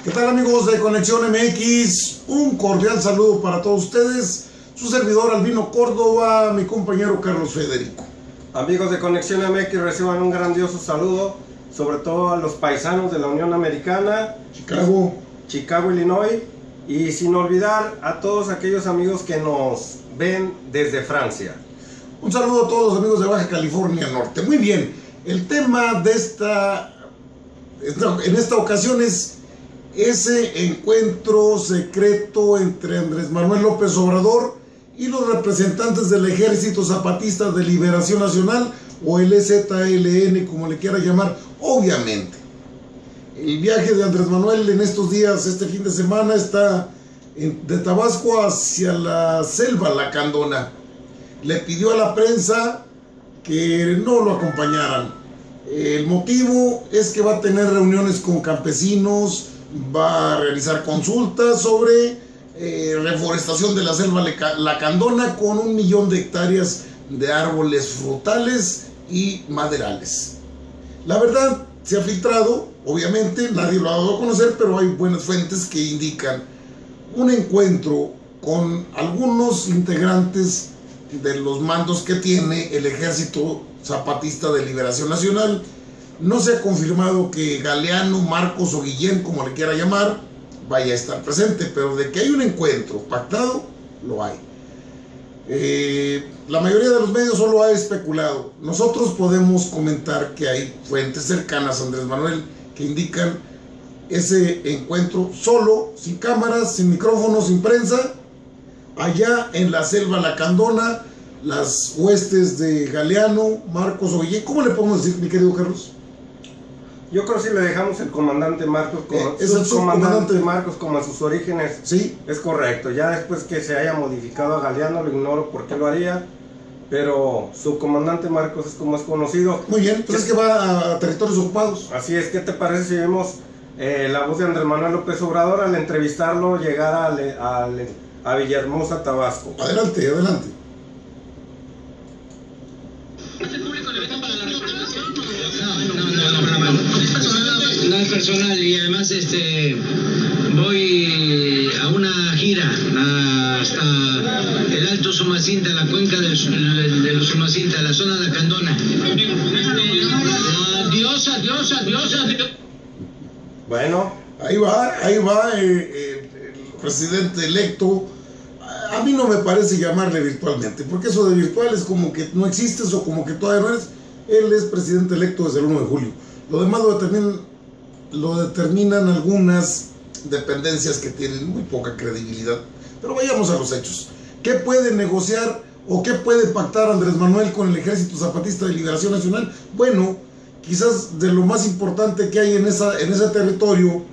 ¿Qué tal, amigos de Conexión MX? Un cordial saludo para todos ustedes. Su servidor Albino Córdoba, mi compañero Carlos Federico. Amigos de Conexión MX, reciban un grandioso saludo, sobre todo a los paisanos de la Unión Americana, Chicago, Illinois, y sin olvidar a todos aquellos amigos que nos ven desde Francia. Un saludo a todos los amigos de Baja California Norte. Muy bien, el tema de en esta ocasión es ese encuentro secreto entre Andrés Manuel López Obrador y los representantes del Ejército Zapatista de Liberación Nacional, o el EZLN, como le quiera llamar. Obviamente, el viaje de Andrés Manuel en estos días, este fin de semana, está de Tabasco hacia la selva Lacandona. Le pidió a la prensa que no lo acompañaran. El motivo es que va a tener reuniones con campesinos, va a realizar consultas sobre reforestación de la selva Lacandona con 1 millón de hectáreas de árboles frutales y maderales. La verdad se ha filtrado, obviamente nadie lo ha dado a conocer, pero hay buenas fuentes que indican un encuentro con algunos integrantes de los mandos que tiene el Ejército Zapatista de Liberación Nacional. No se ha confirmado que Galeano, Marcos o Guillén, como le quiera llamar, vaya a estar presente, pero de que hay un encuentro pactado, lo hay. La mayoría de los medios solo ha especulado. Nosotros podemos comentar que hay fuentes cercanas a Andrés Manuel que indican ese encuentro solo, sin cámaras, sin micrófonos, sin prensa, allá en la selva Lacandona, las huestes de Galeano, Marcos o Guillén. ¿Cómo le podemos decir, mi querido Carlos? Yo creo que si le dejamos el comandante Marcos como es el subcomandante Marcos como a sus orígenes, sí, es correcto. Ya después que se haya modificado a Galeano, lo ignoro por qué lo haría, pero subcomandante Marcos es como es conocido. Muy bien, pues es que va a territorios ocupados. Así es. ¿Qué te parece si vemos la voz de Andrés Manuel López Obrador al entrevistarlo llegar a Villahermosa, Tabasco? Adelante, adelante. No es personal, y además voy a una gira hasta el Alto Sumacinta, la cuenca de los Sumacinta, la zona de Lacandona. Adiós. Bueno, ahí va el presidente electo. A mí no me parece llamarle virtualmente, porque eso de virtual es como que no existes o como que todavía no eres. Él es presidente electo desde el 1 de julio. Lo demás lo determinan algunas dependencias que tienen muy poca credibilidad. Pero vayamos a los hechos. ¿Qué puede negociar o qué puede pactar Andrés Manuel con el Ejército Zapatista de Liberación Nacional? Bueno, quizás de lo más importante que hay en ese territorio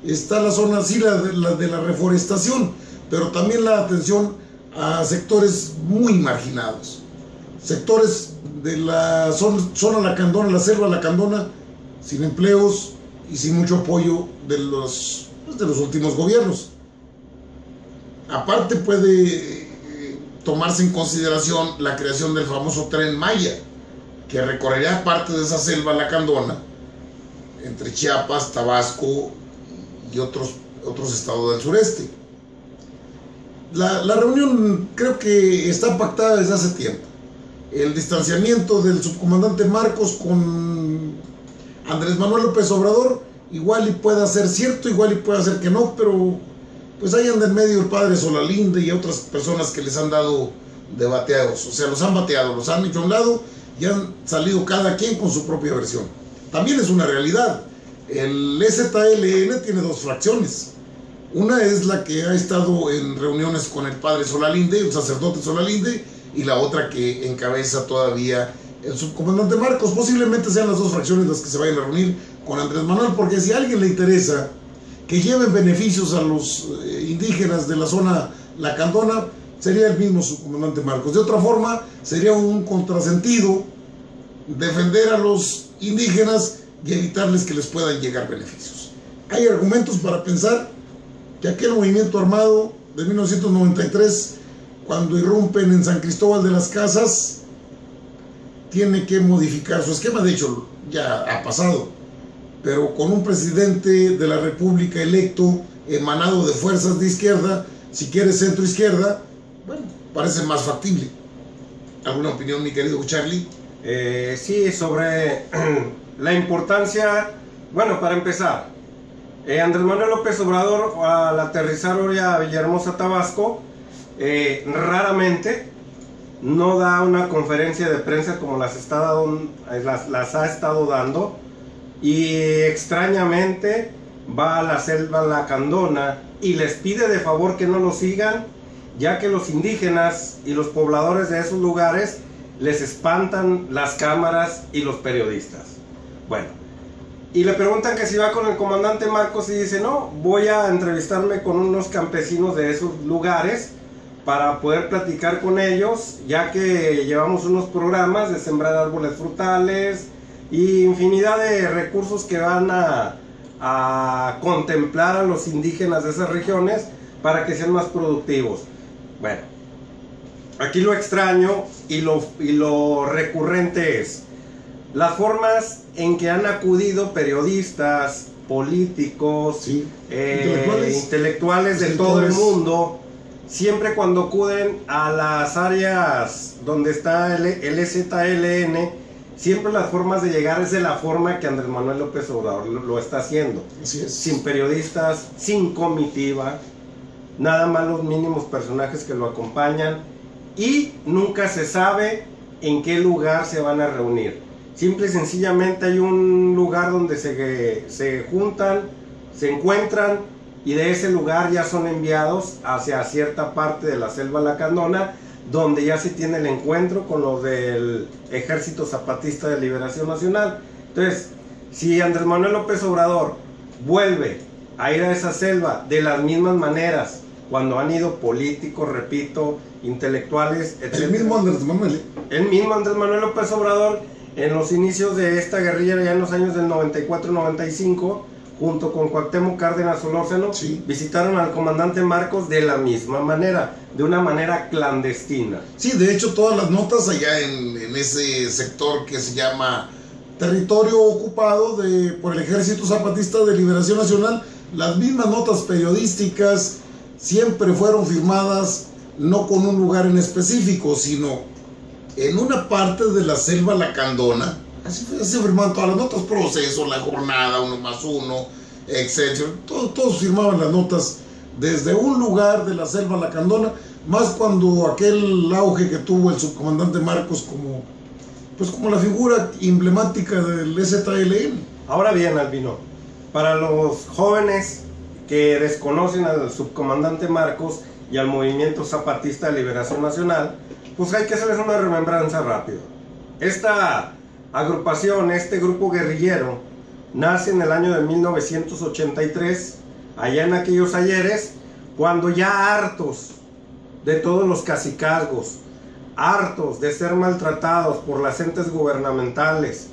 está la zona, sí, de la reforestación, pero también la atención a sectores muy marginados. Sectores de la zona Lacandona, la selva Lacandona, sin empleos y sin mucho apoyo de los últimos gobiernos. Aparte puede tomarse en consideración la creación del famoso Tren Maya, que recorrería parte de esa selva Lacandona entre Chiapas, Tabasco y otros estados del sureste. La reunión creo que está pactada desde hace tiempo. El distanciamiento del subcomandante Marcos con Andrés Manuel López Obrador igual y pueda ser cierto, igual y pueda ser que no, pero pues ahí anda en medio el padre Solalinde y otras personas que les han dado de bateados. O sea, los han bateado, los han hecho a un lado y han salido cada quien con su propia versión. También es una realidad. El EZLN tiene dos fracciones. Una es la que ha estado en reuniones con el padre Solalinde, el sacerdote Solalinde, y la otra que encabeza todavía el subcomandante Marcos. Posiblemente sean las dos fracciones las que se vayan a reunir con Andrés Manuel, porque si a alguien le interesa que lleven beneficios a los indígenas de la zona Lacandona, sería el mismo subcomandante Marcos. De otra forma, sería un contrasentido defender a los indígenas y evitarles que les puedan llegar beneficios. Hay argumentos para pensar que aquel movimiento armado de 1993 cuando irrumpen en San Cristóbal de las Casas, tiene que modificar su esquema. De hecho, ya ha pasado, pero con un presidente de la República electo, emanado de fuerzas de izquierda, si quieres centro-izquierda, bueno, parece más factible. ¿Alguna opinión, mi querido Charlie? Sí, sobre la importancia, bueno, para empezar, Andrés Manuel López Obrador, al aterrizar hoy a Villahermosa, Tabasco, raramente no da una conferencia de prensa como las ha estado dando, y extrañamente va a la selva Lacandona y les pide de favor que no lo sigan, ya que los indígenas y los pobladores de esos lugares les espantan las cámaras y los periodistas. Bueno, y le preguntan que si va con el comandante Marcos, y dice: no, voy a entrevistarme con unos campesinos de esos lugares para poder platicar con ellos, ya que llevamos unos programas de sembrar árboles frutales y infinidad de recursos que van a contemplar a los indígenas de esas regiones para que sean más productivos. Bueno, aquí lo extraño y lo recurrente es las formas en que han acudido periodistas, políticos, sí, intelectuales de todo el mundo, siempre cuando acuden a las áreas donde está el EZLN, siempre las formas de llegar es de la forma que Andrés Manuel López Obrador lo está haciendo. Así es. Sin periodistas, sin comitiva, nada más los mínimos personajes que lo acompañan, y nunca se sabe en qué lugar se van a reunir. Simple y sencillamente hay un lugar donde se juntan, se encuentran, y de ese lugar ya son enviados hacia cierta parte de la selva Lacandona, donde ya se tiene el encuentro con los del Ejército Zapatista de Liberación Nacional. Entonces, si Andrés Manuel López Obrador vuelve a ir a esa selva de las mismas maneras cuando han ido políticos, repito, intelectuales, etc. El mismo Andrés Manuel. El mismo Andrés Manuel López Obrador, en los inicios de esta guerrilla, ya en los años del 94-95, junto con Cuauhtémoc Cárdenas Solórzano, sí, visitaron al comandante Marcos de la misma manera, de una manera clandestina. Sí, de hecho todas las notas allá en ese sector que se llama territorio ocupado por el Ejército Zapatista de Liberación Nacional, las mismas notas periodísticas siempre fueron firmadas no con un lugar en específico, sino en una parte de la selva Lacandona. Así se firmaban todas las notas: Proceso, La Jornada, 1+1, etc. Todos firmaban las notas desde un lugar de la selva Lacandona, más cuando aquel auge que tuvo el subcomandante Marcos como la figura emblemática del EZLN. Ahora bien, Albino, para los jóvenes que desconocen al subcomandante Marcos y al Movimiento Zapatista de Liberación Nacional, pues hay que hacerles una remembranza rápida. Esta agrupación, este grupo guerrillero, nace en el año de 1983, allá en aquellos ayeres, cuando ya hartos de todos los cacicazgos, hartos de ser maltratados por las entes gubernamentales,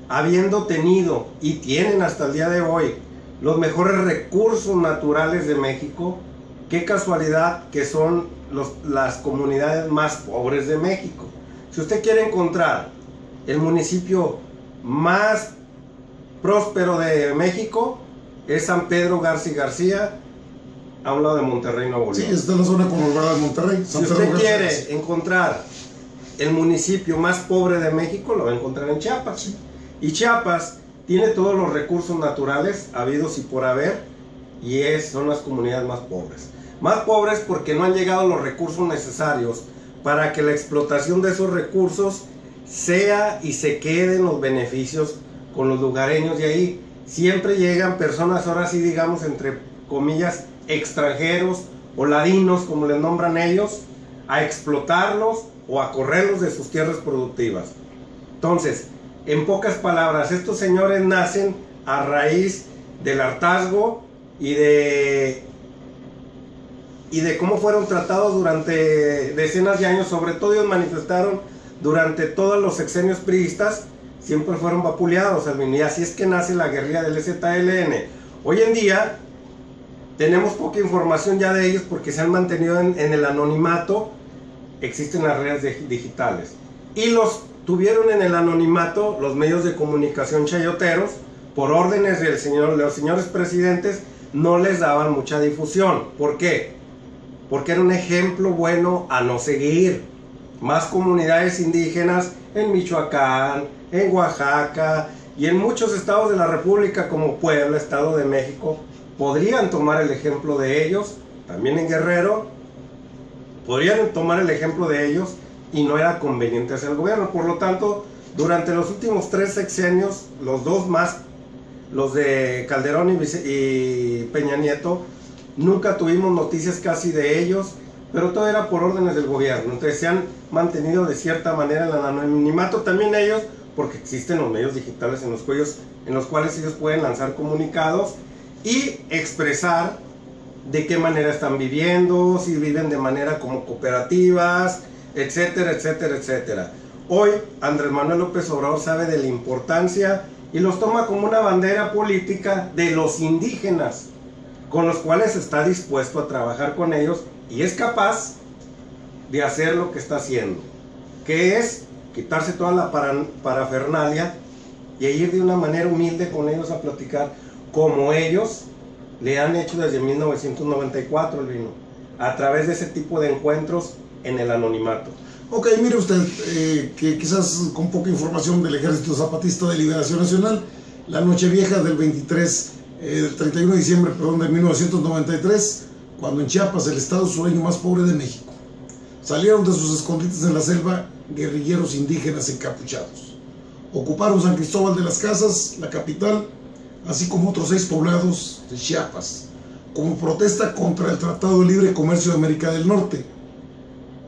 habiendo tenido y tienen hasta el día de hoy los mejores recursos naturales de México, qué casualidad que son las comunidades más pobres de México. Si usted quiere encontrar el municipio más próspero de México, es San Pedro Garza-García, a un lado de Monterrey, Nuevo León. Sí, está en la zona conurbada de Monterrey. Si usted quiere encontrar el municipio más pobre de México, lo va a encontrar en Chiapas. Sí. Y Chiapas tiene todos los recursos naturales habidos y por haber, y son las comunidades más pobres. Más pobres porque no han llegado los recursos necesarios para que la explotación de esos recursos sea y se queden los beneficios con los lugareños de ahí. Siempre llegan personas, ahora sí digamos entre comillas, extranjeros o ladinos, como les nombran ellos, a explotarlos o a correrlos de sus tierras productivas. Entonces, en pocas palabras, estos señores nacen a raíz del hartazgo y de cómo fueron tratados durante decenas de años. Sobre todo ellos manifestaron durante todos los sexenios priistas, siempre fueron vapuleados, y así es que nace la guerrilla del EZLN. Hoy en día tenemos poca información ya de ellos porque se han mantenido en el anonimato. Existen las redes digitales y los tuvieron en el anonimato los medios de comunicación chayoteros por órdenes de los señores presidentes. No les daban mucha difusión. ¿Por qué? Porque era un ejemplo bueno a no seguir. Más comunidades indígenas en Michoacán, en Oaxaca y en muchos estados de la República como Puebla, Estado de México, podrían tomar el ejemplo de ellos. También en Guerrero podrían tomar el ejemplo de ellos y no era conveniente hacia el gobierno. Por lo tanto, durante los últimos 3 sexenios, los dos más, los de Calderón y Peña Nieto, nunca tuvimos noticias casi de ellos, pero todo era por órdenes del gobierno. Entonces se han mantenido de cierta manera en el anonimato también ellos, porque existen los medios digitales en los cuales ellos pueden lanzar comunicados y expresar de qué manera están viviendo, si viven de manera como cooperativas, etcétera, etcétera, etcétera. Hoy Andrés Manuel López Obrador sabe de la importancia y los toma como una bandera política de los indígenas, con los cuales está dispuesto a trabajar con ellos y es capaz de hacer lo que está haciendo, que es quitarse toda la parafernalia y ir de una manera humilde con ellos a platicar, como ellos le han hecho desde 1994, Elvino, a través de ese tipo de encuentros en el anonimato. Ok, mire usted, que quizás con poca información del Ejército Zapatista de Liberación Nacional, la Nochevieja del 31 de diciembre, de 1993, cuando en Chiapas, el estado sureño más pobre de México, salieron de sus escondites en la selva guerrilleros indígenas encapuchados. Ocuparon San Cristóbal de las Casas, la capital, así como otros 6 poblados de Chiapas, como protesta contra el Tratado de Libre Comercio de América del Norte.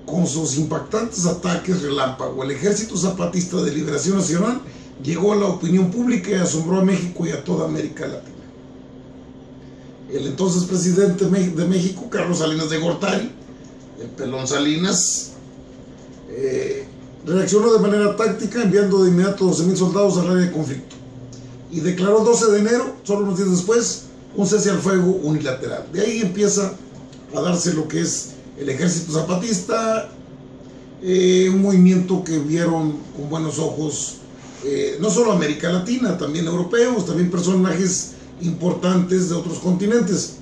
Con sus impactantes ataques relámpago, el Ejército Zapatista de Liberación Nacional llegó a la opinión pública y asombró a México y a toda América Latina. El entonces presidente de México, Carlos Salinas de Gortari, el pelón Salinas, reaccionó de manera táctica enviando de inmediato 12,000 soldados al área de conflicto y declaró el 12 de enero, solo unos días después, un cese al fuego unilateral. De ahí empieza a darse lo que es el Ejército Zapatista, un movimiento que vieron con buenos ojos no solo América Latina, también europeos, también personajes importantes de otros continentes,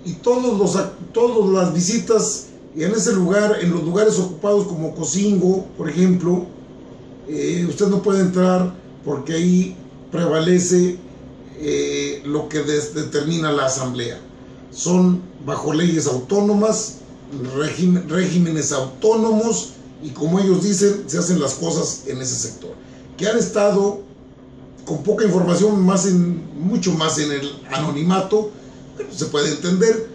y todas las visitas en ese lugar, en los lugares ocupados como Cocingo, por ejemplo, usted no puede entrar porque ahí prevalece lo que determina la asamblea. Son bajo leyes autónomas, regímenes autónomos, y como ellos dicen, se hacen las cosas en ese sector, que han estado con poca información, mucho más en el anonimato, pero se puede entender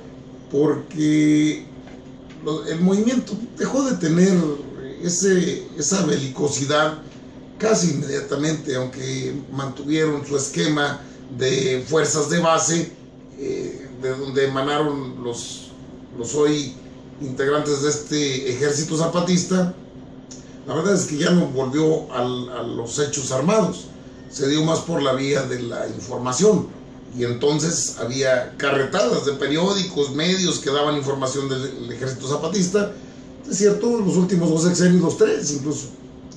porque el movimiento dejó de tener esa belicosidad casi inmediatamente, aunque mantuvieron su esquema de fuerzas de base, de donde emanaron los hoy integrantes de este Ejército Zapatista. La verdad es que ya no volvió a los hechos armados, se dio más por la vía de la información, y entonces había carretadas de periódicos, medios que daban información del Ejército Zapatista. Es cierto, los últimos 2 sexenios, los 3 incluso,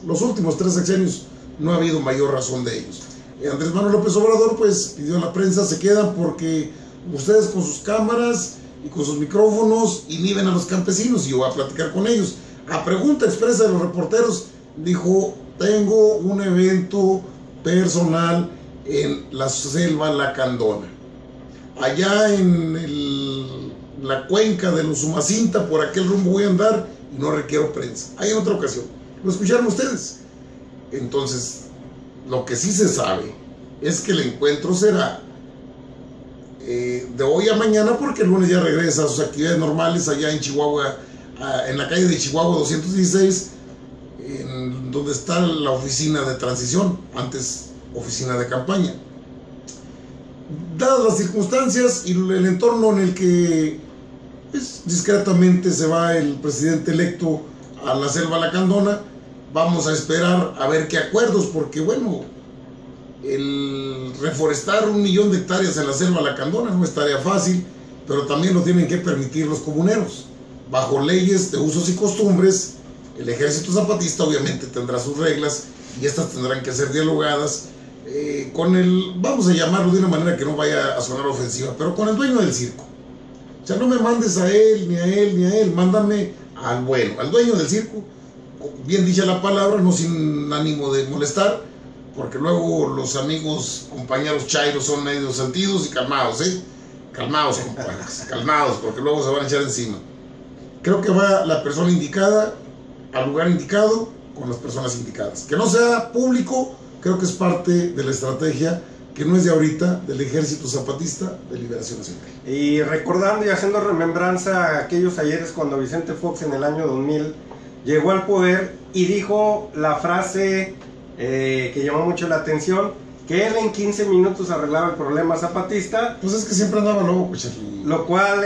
los últimos 3 sexenios no ha habido mayor razón de ellos. Andrés Manuel López Obrador pues pidió a la prensa, se quedan porque ustedes con sus cámaras y con sus micrófonos inhiben a los campesinos, y yo voy a platicar con ellos. A pregunta expresa de los reporteros, dijo: tengo un evento personal en la selva Lacandona, allá en la cuenca de los Umacinta, por aquel rumbo voy a andar y no requiero prensa. Hay en otra ocasión, lo escucharon ustedes. Entonces, lo que sí se sabe es que el encuentro será de hoy a mañana, porque el lunes ya regresa a sus actividades normales allá en Chihuahua, en la calle de Chihuahua 216, donde está la oficina de transición, antes oficina de campaña. Dadas las circunstancias y el entorno en el que pues, discretamente se va el presidente electo a la selva Lacandona, vamos a esperar a ver qué acuerdos, porque bueno, el reforestar 1 millón de hectáreas en la selva Lacandona no es tarea fácil, pero también lo tienen que permitir los comuneros. Bajo leyes de usos y costumbres, el Ejército Zapatista obviamente tendrá sus reglas y estas tendrán que ser dialogadas con el, vamos a llamarlo de una manera que no vaya a sonar ofensiva, pero con el dueño del circo. O sea, no me mandes a él, ni a él, ni a él, mándame al bueno, al dueño del circo, bien dicha la palabra, no sin ánimo de molestar, porque luego los amigos, compañeros chairos son medio sentidos y calmados, calmados, compadres, calmados, porque luego se van a echar encima. Creo que va la persona indicada al lugar indicado con las personas indicadas. Que no sea público, creo que es parte de la estrategia que no es de ahorita, del Ejército Zapatista de Liberación Nacional. Y recordando y haciendo remembranza a aquellos ayeres cuando Vicente Fox en el año 2000 llegó al poder y dijo la frase que llamó mucho la atención, que él en 15 minutos arreglaba el problema zapatista. Pues es que siempre andaba loco, Charlie. Lo cual,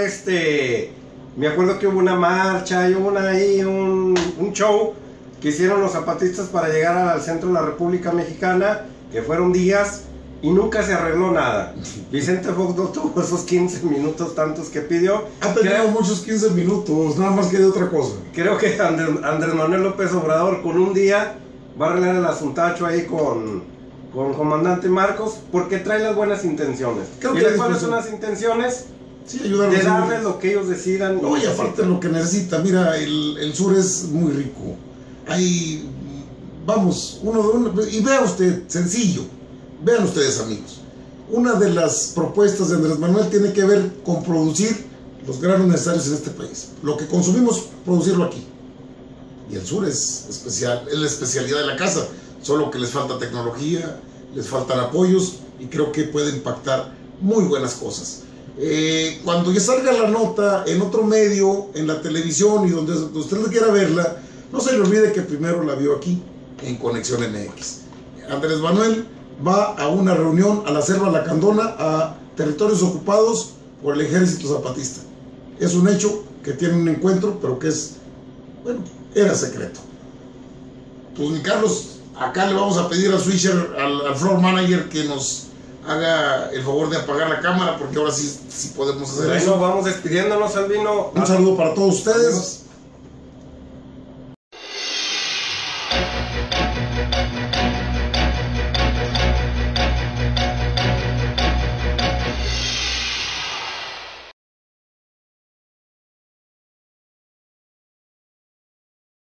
me acuerdo que hubo una marcha y hubo un show que hicieron los zapatistas para llegar al centro de la República Mexicana, que fueron días y nunca se arregló nada. Vicente Fox no tuvo esos 15 minutos tantos que pidió. Ha tenido muchos 15 minutos, nada más que de otra cosa. Creo que Andrés Manuel López Obrador con un día va a arreglar el asuntacho ahí con comandante Marcos, porque trae las buenas intenciones. Creo ¿Y que cuáles son las intenciones? Sí, ayudarlos de darles lo que ellos decidan. No, y aparte lo que necesita, mira, el sur es muy rico. Hay, vamos, y vea usted, sencillo, vean ustedes, amigos, una de las propuestas de Andrés Manuel tiene que ver con producir los granos necesarios en este país. Lo que consumimos, producirlo aquí. Y el sur es especial, es la especialidad de la casa, solo que les falta tecnología, les faltan apoyos y creo que puede impactar muy buenas cosas. Cuando ya salga la nota en otro medio, en la televisión y donde usted quiera verla, no se le olvide que primero la vio aquí, en Conexión MX. Andrés Manuel va a una reunión a la Selva Lacandona, a territorios ocupados por el Ejército Zapatista. Es un hecho que tiene un encuentro, pero que es, bueno, era secreto. Pues mi Carlos, acá le vamos a pedir al switcher, al floor manager, que nos haga el favor de apagar la cámara, porque ahora sí podemos hacer eso. Bueno, vamos despidiéndonos, Albino. Un saludo para todos ustedes.